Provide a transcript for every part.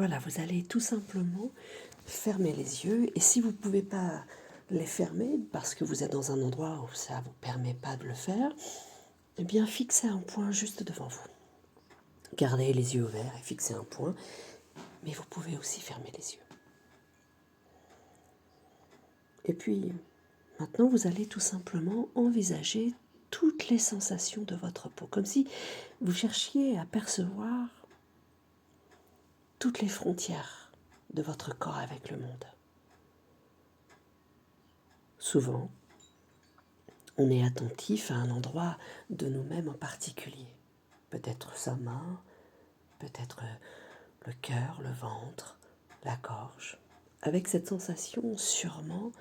Voilà, vous allez tout simplement fermer les yeux. Et si vous ne pouvez pas les fermer parce que vous êtes dans un endroit où ça ne vous permet pas de le faire, eh bien fixez un point juste devant vous. Gardez les yeux ouverts et fixez un point, mais vous pouvez aussi fermer les yeux. Et puis, maintenant, vous allez tout simplement envisager toutes les sensations de votre peau, comme si vous cherchiez à percevoir toutes les frontières de votre corps avec le monde. Souvent, on est attentif à un endroit de nous-mêmes en particulier. Peut-être sa main, peut-être le cœur, le ventre, la gorge. Avec cette sensation sûrement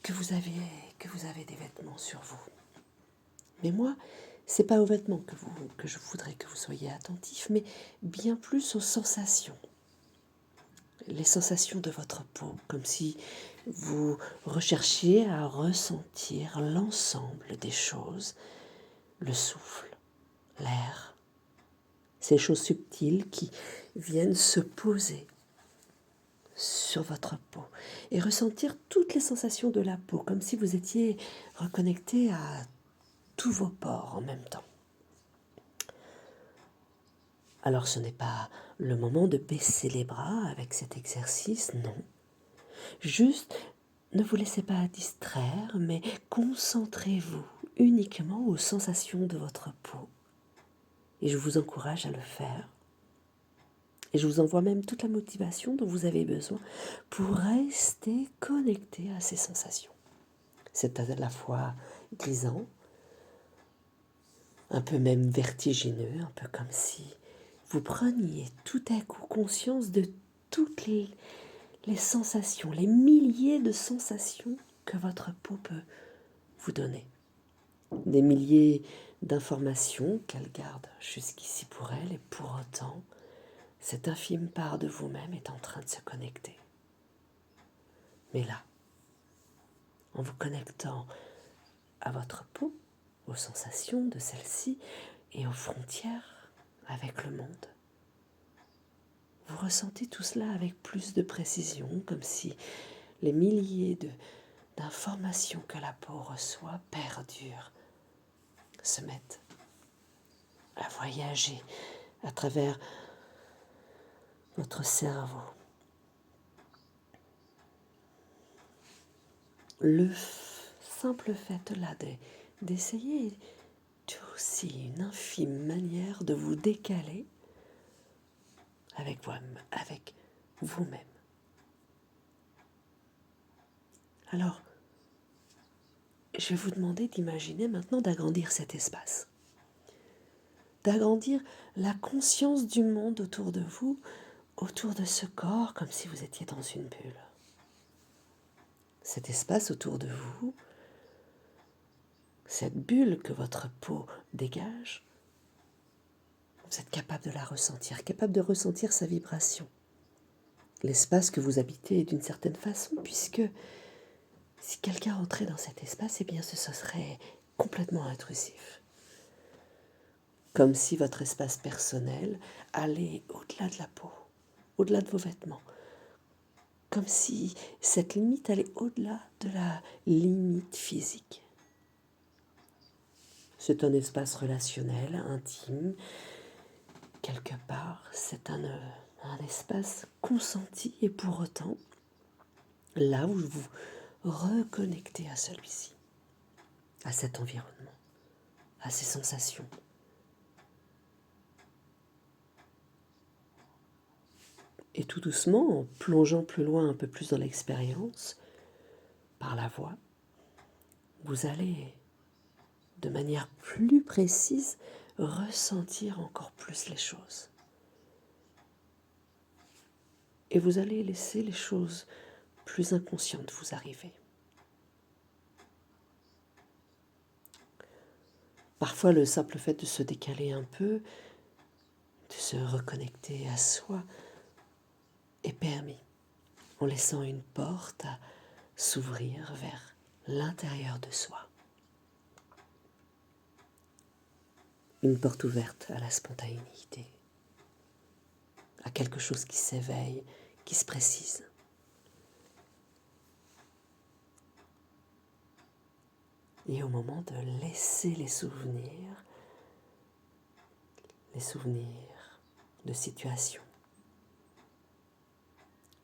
que vous avez des vêtements sur vous. Mais moi, c'est pas aux vêtements que je voudrais que vous soyez attentif, mais bien plus aux sensations. Les sensations de votre peau, comme si vous recherchiez à ressentir l'ensemble des choses, le souffle, l'air, ces choses subtiles qui viennent se poser sur votre peau et ressentir toutes les sensations de la peau, comme si vous étiez reconnecté à tous vos pores en même temps. Alors ce n'est pas le moment de baisser les bras avec cet exercice, non. Juste, ne vous laissez pas distraire, mais concentrez-vous uniquement aux sensations de votre peau. Et je vous encourage à le faire. Et je vous envoie même toute la motivation dont vous avez besoin pour rester connecté à ces sensations. C'est à la fois grisant, un peu même vertigineux, un peu comme si vous preniez tout à coup conscience de toutes les sensations, les milliers de sensations que votre peau peut vous donner. Des milliers d'informations qu'elle garde jusqu'ici pour elle, et pour autant, cette infime part de vous-même est en train de se connecter. Mais là, en vous connectant à votre peau, aux sensations de celle-ci et aux frontières avec le monde, vous ressentez tout cela avec plus de précision, comme si les milliers d'informations que la peau reçoit perdurent, se mettent à voyager à travers votre cerveau. Le simple fait là d'essayer est aussi une infime manière de vous décaler avec vous-même. Alors, je vais vous demander d'imaginer maintenant d'agrandir cet espace, d'agrandir la conscience du monde autour de vous, autour de ce corps, comme si vous étiez dans une bulle. Cet espace autour de vous, cette bulle que votre peau dégage, vous êtes capable de la ressentir, capable de ressentir sa vibration. L'espace que vous habitez d'une certaine façon, puisque si quelqu'un entrait dans cet espace, eh bien ce serait complètement intrusif. Comme si votre espace personnel allait au-delà de la peau, au-delà de vos vêtements. Comme si cette limite allait au-delà de la limite physique. C'est un espace relationnel, intime. Quelque part, c'est un espace consenti et pour autant, là vous vous reconnectez à celui-ci, à cet environnement, à ces sensations. Et tout doucement, en plongeant plus loin, un peu plus dans l'expérience, par la voix, vous allez, de manière plus précise, ressentir encore plus les choses. Et vous allez laisser les choses plus inconscientes vous arriver. Parfois, le simple fait de se décaler un peu, de se reconnecter à soi, est permis, en laissant une porte à s'ouvrir vers l'intérieur de soi. Une porte ouverte à la spontanéité. quelque chose qui s'éveille, qui se précise. Et au moment de laisser les souvenirs de situations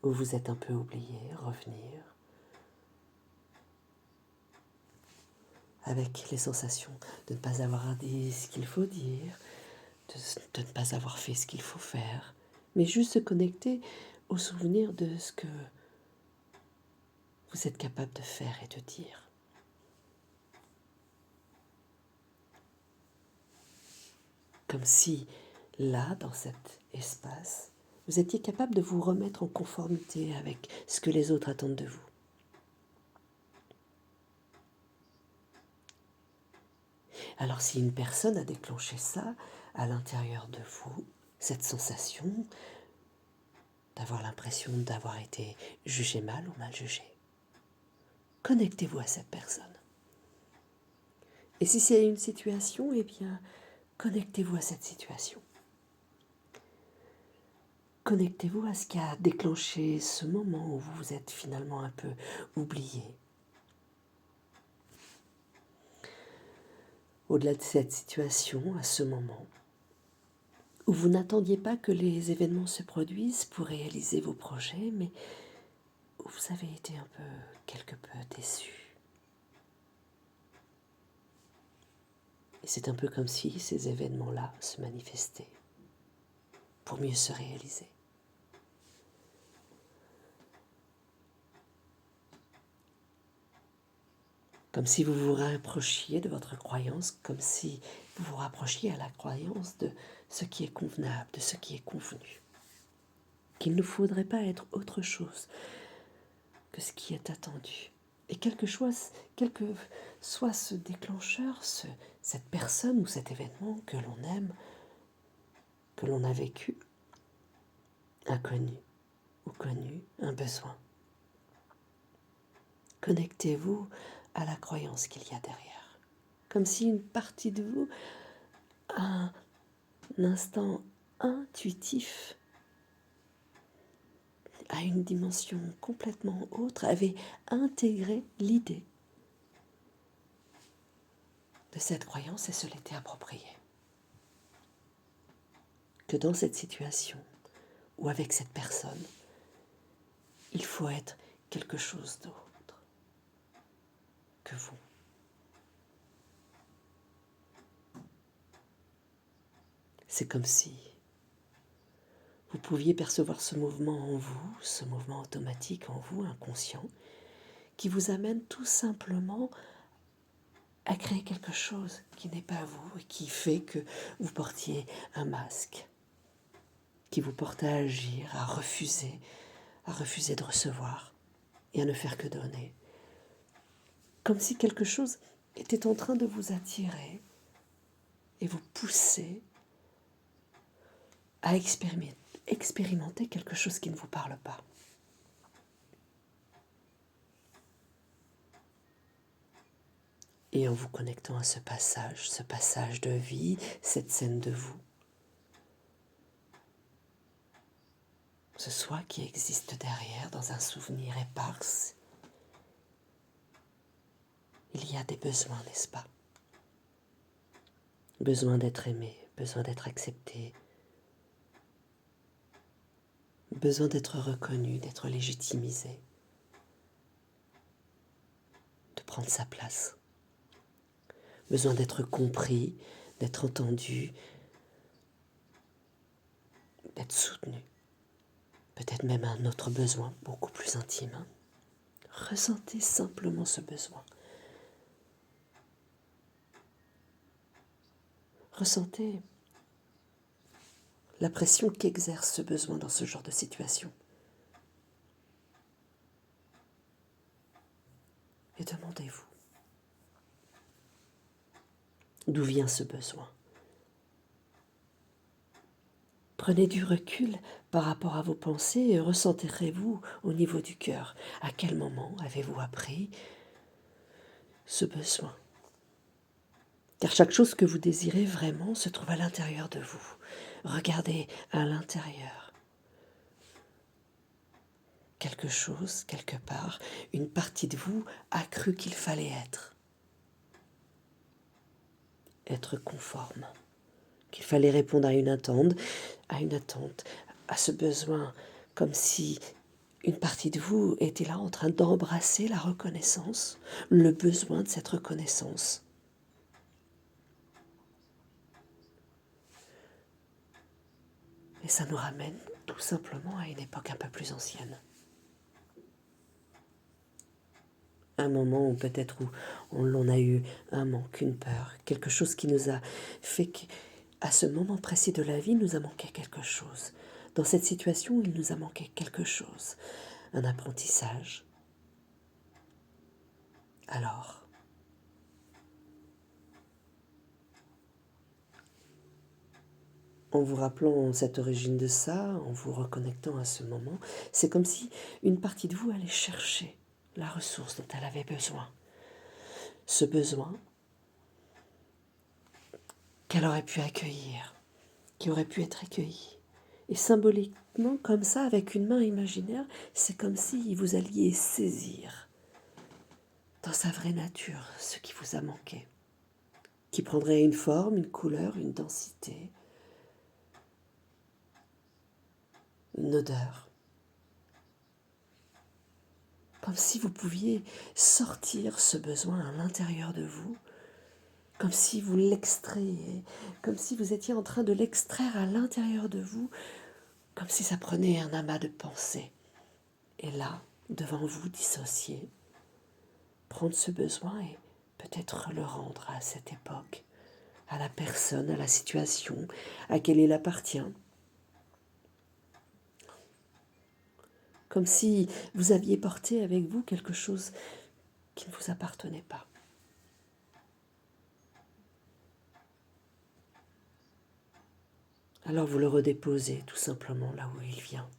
où vous êtes un peu oublié, revenir avec les sensations de ne pas avoir dit ce qu'il faut dire, de ne pas avoir fait ce qu'il faut faire, mais juste se connecter au souvenir de ce que vous êtes capable de faire et de dire. Comme si, là, dans cet espace, vous étiez capable de vous remettre en conformité avec ce que les autres attendent de vous. Alors si une personne a déclenché ça à l'intérieur de vous, cette sensation d'avoir l'impression d'avoir été jugé mal ou mal jugé, connectez-vous à cette personne. Et si c'est une situation, eh bien, connectez-vous à cette situation. Connectez-vous à ce qui a déclenché ce moment où vous vous êtes finalement un peu oublié. Au-delà de cette situation, à ce moment, où vous n'attendiez pas que les événements se produisent pour réaliser vos projets, mais où vous avez été quelque peu déçu. Et c'est un peu comme si ces événements-là se manifestaient pour mieux se réaliser. Comme si vous vous rapprochiez de votre croyance, comme si vous vous rapprochiez à la croyance de ce qui est convenable, de ce qui est convenu. Qu'il ne faudrait pas être autre chose que ce qui est attendu. Et quel que soit ce déclencheur, cette personne ou cet événement que l'on aime, que l'on a vécu, inconnu ou connu, un besoin. Connectez-vous à la croyance qu'il y a derrière. Comme si une partie de vous, à un instant intuitif, à une dimension complètement autre, avait intégré l'idée de cette croyance et se l'était appropriée. Que dans cette situation, ou avec cette personne, il faut être quelque chose d'autre que vous. C'est comme si vous pouviez percevoir ce mouvement en vous, ce mouvement automatique en vous, inconscient, qui vous amène tout simplement à créer quelque chose qui n'est pas vous et qui fait que vous portiez un masque, qui vous porte à agir, à refuser de recevoir et à ne faire que donner. Comme si quelque chose était en train de vous attirer et vous pousser à expérimenter quelque chose qui ne vous parle pas. Et en vous connectant à ce passage de vie, cette scène de vous, ce soi qui existe derrière dans un souvenir éparse, il y a des besoins, n'est-ce pas? Besoin d'être aimé, besoin d'être accepté, besoin d'être reconnu, d'être légitimisé, de prendre sa place. Besoin d'être compris, d'être entendu, d'être soutenu. Peut-être même un autre besoin beaucoup plus intime. Ressentez simplement ce besoin. Ressentez la pression qu'exerce ce besoin dans ce genre de situation. Et demandez-vous, d'où vient ce besoin? Prenez du recul par rapport à vos pensées et ressentirez-vous au niveau du cœur. À quel moment avez-vous appris ce besoin? Car chaque chose que vous désirez vraiment se trouve à l'intérieur de vous. Regardez à l'intérieur. quelque chose, quelque part, une partie de vous a cru qu'il fallait être conforme, qu'il fallait répondre à une attente, à ce besoin, comme si une partie de vous était là en train d'embrasser la reconnaissance, le besoin de cette reconnaissance. Et ça nous ramène tout simplement à une époque un peu plus ancienne. Un moment où peut-être où on a eu un manque, une peur, quelque chose qui nous a fait qu'à ce moment précis de la vie, nous a manqué quelque chose. Dans cette situation, il nous a manqué quelque chose, un apprentissage. Alors, en vous rappelant cette origine de ça, en vous reconnectant à ce moment, c'est comme si une partie de vous allait chercher la ressource dont elle avait besoin. Ce besoin qu'elle aurait pu accueillir, qui aurait pu être accueilli. Et symboliquement, comme ça, avec une main imaginaire, c'est comme si vous alliez saisir dans sa vraie nature ce qui vous a manqué, qui prendrait une forme, une couleur, une densité, une odeur. Comme si vous pouviez sortir ce besoin à l'intérieur de vous, comme si vous l'extrayez, comme si vous étiez en train de l'extraire à l'intérieur de vous, comme si ça prenait un amas de pensées. Et là, devant vous, dissocié, prendre ce besoin et peut-être le rendre à cette époque, à la personne, à la situation, à laquelle il appartient. Comme si vous aviez porté avec vous quelque chose qui ne vous appartenait pas. Alors vous le redéposez tout simplement là où il vient.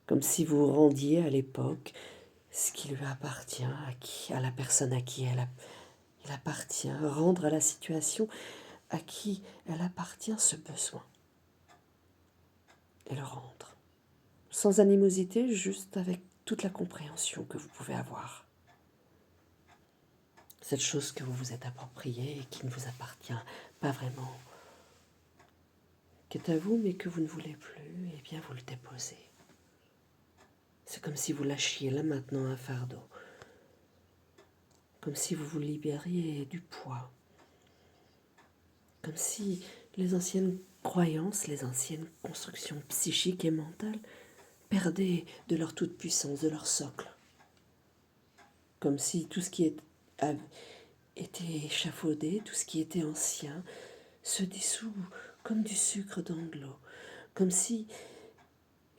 Comme si vous rendiez à l'époque ce qui lui appartient, à la personne à qui il appartient, rendre à la situation à qui elle appartient ce besoin. Et le rendre. Sans animosité, juste avec toute la compréhension que vous pouvez avoir. Cette chose que vous vous êtes appropriée et qui ne vous appartient pas vraiment, qui est à vous mais que vous ne voulez plus, eh bien vous le déposez. C'est comme si vous lâchiez là maintenant un fardeau, comme si vous vous libériez du poids, comme si les anciennes croyances, les anciennes constructions psychiques et mentales perdaient de leur toute-puissance, de leur socle, comme si tout ce qui était échafaudé, tout ce qui était ancien, se dissout comme du sucre dans de l'eau, comme si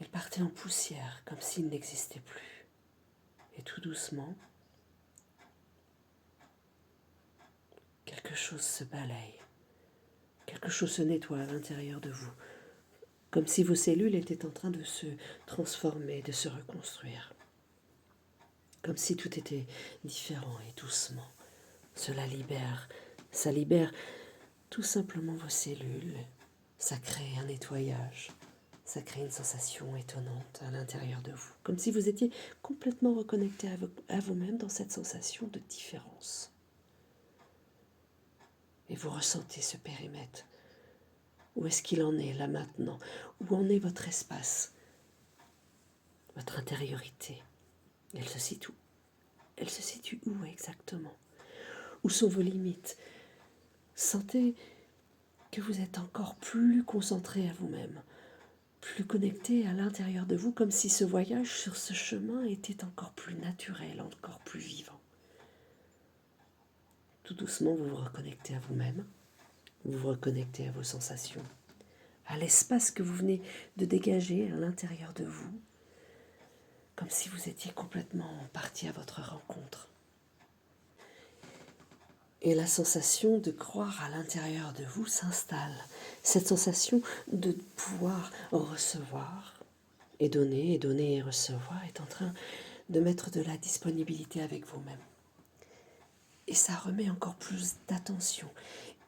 il partait en poussière, comme s'il n'existait plus. Et tout doucement, quelque chose se balaye, quelque chose se nettoie à l'intérieur de vous, comme si vos cellules étaient en train de se transformer, de se reconstruire, comme si tout était différent et doucement. Cela libère, ça libère tout simplement vos cellules, ça crée un nettoyage. Ça crée une sensation étonnante à l'intérieur de vous, comme si vous étiez complètement reconnecté à vous-même dans cette sensation de différence. Et vous ressentez ce périmètre. Où est-ce qu'il en est là maintenant? Où en est votre espace? Votre intériorité? Elle se situe. Elle se situe où exactement? Où sont vos limites? Sentez que vous êtes encore plus concentré à vous-même, plus connecté à l'intérieur de vous, comme si ce voyage sur ce chemin était encore plus naturel, encore plus vivant. Tout doucement, vous vous reconnectez à vous-même, vous vous reconnectez à vos sensations, à l'espace que vous venez de dégager à l'intérieur de vous, comme si vous étiez complètement parti à votre rencontre. Et la sensation de croire à l'intérieur de vous s'installe. Cette sensation de pouvoir recevoir et donner et recevoir est en train de mettre de la disponibilité avec vous-même. Et ça remet encore plus d'attention.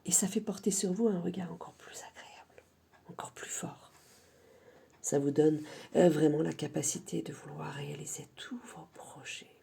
Et ça fait porter sur vous un regard encore plus agréable, encore plus fort. Ça vous donne vraiment la capacité de vouloir réaliser tous vos projets.